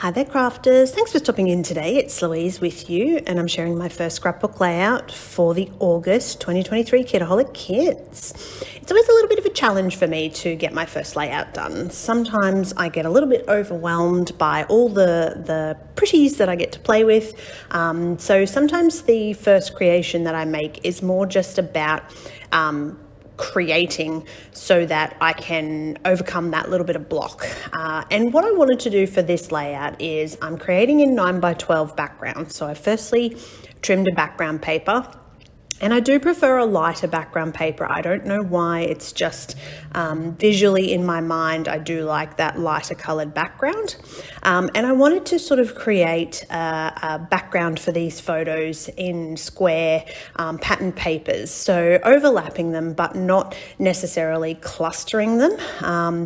Hi there crafters, thanks for stopping in today. It's Louise with you and I'm sharing my first scrapbook layout for the August 2023 Kitaholic Kits. It's always a little bit of a challenge for me to get my first layout done. Sometimes I get a little bit overwhelmed by all the pretties that I get to play with. So sometimes the first creation that I make is more just about creating so that I can overcome that little bit of block. And what I wanted to do for this layout is I'm creating in 9x12 background. So I firstly trimmed a background paper. And I do prefer a lighter background paper. I don't know why, it's just visually in my mind, I do like that lighter colored background. And I wanted to sort of create a background for these photos in square patterned papers. So overlapping them, but not necessarily clustering them.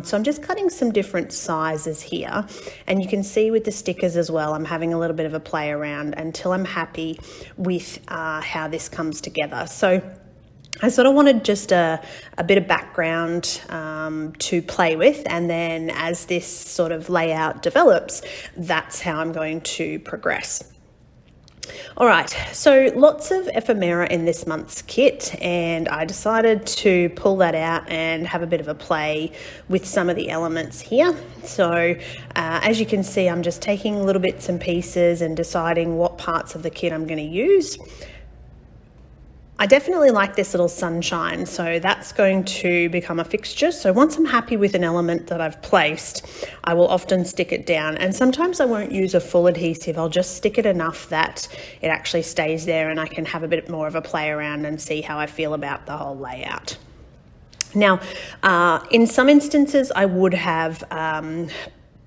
So I'm just cutting some different sizes here. And you can see with the stickers as well, I'm having a little bit of a play around until I'm happy with how this comes together. So I sort of wanted just a bit of background to play with, and then as this sort of layout develops, that's how I'm going to progress. All right, so lots of ephemera in this month's kit, and I decided to pull that out and have a bit of a play with some of the elements here. So as you can see, I'm just taking little bits and pieces and deciding what parts of the kit I'm going to use. I definitely like this little sunshine, so that's going to become a fixture. So once I'm happy with an element that I've placed, I will often stick it down, and sometimes I won't use a full adhesive. I'll just stick it enough that it actually stays there and I can have a bit more of a play around and see how I feel about the whole layout. Now, in some instances, I would have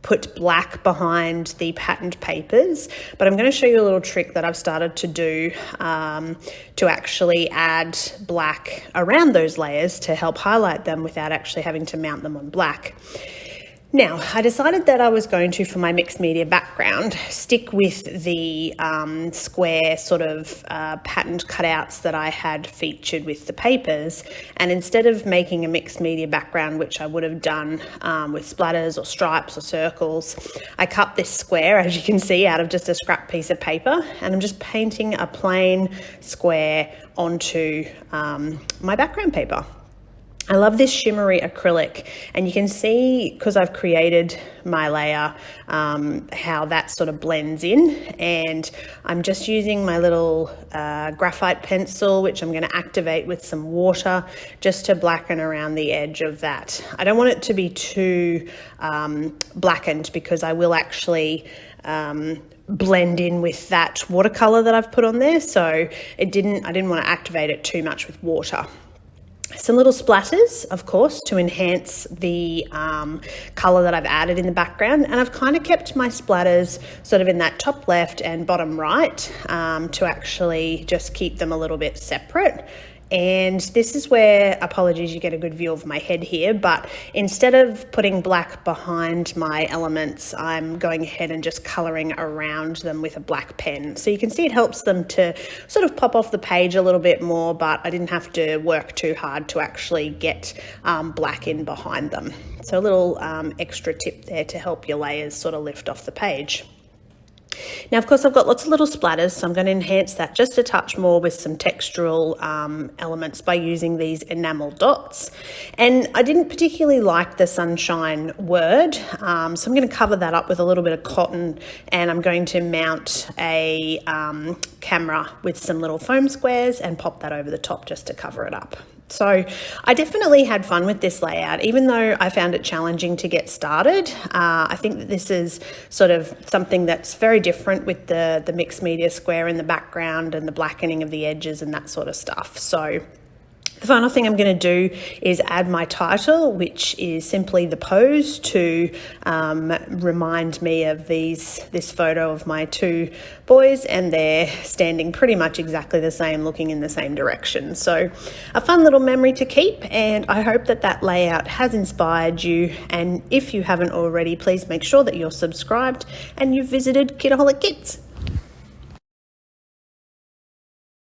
put black behind the patterned papers, but I'm going to show you a little trick that I've started to do to actually add black around those layers to help highlight them without actually having to mount them on black. Now, I decided that I was going to, for my mixed media background, stick with the square sort of patterned cutouts that I had featured with the papers. And instead of making a mixed media background, which I would have done with splatters or stripes or circles, I cut this square, as you can see, out of just a scrap piece of paper. And I'm just painting a plain square onto my background paper. I love this shimmery acrylic, and you can see, because I've created my layer, how that sort of blends in. And I'm just using my little graphite pencil, which I'm going to activate with some water just to blacken around the edge of that. I don't want it to be too blackened, because I will actually blend in with that watercolor that I've put on there. So I didn't want to activate it too much with water. Some little splatters, of course, to enhance the colour that I've added in the background. And I've kind of kept my splatters sort of in that top left and bottom right to actually just keep them a little bit separate. And this is where, apologies, you get a good view of my head here, but instead of putting black behind my elements, I'm going ahead and just colouring around them with a black pen. So you can see it helps them to sort of pop off the page a little bit more, but I didn't have to work too hard to actually get black in behind them. So a little extra tip there to help your layers sort of lift off the page. Now, of course, I've got lots of little splatters, so I'm going to enhance that just a touch more with some textural elements by using these enamel dots. And I didn't particularly like the sunshine word, so I'm going to cover that up with a little bit of cotton, and I'm going to mount a camera with some little foam squares and pop that over the top just to cover it up. So I definitely had fun with this layout, even though I found it challenging to get started. I think that this is sort of something that's very different with the mixed media square in the background and the blackening of the edges and that sort of stuff. So the final thing I'm going to do is add my title, which is simply the pose, to remind me of this photo of my two boys, and they're standing pretty much exactly the same, looking in the same direction. So a fun little memory to keep, and I hope that that layout has inspired you. And if you haven't already, please make sure that you're subscribed and you've visited Kitaholic Kits.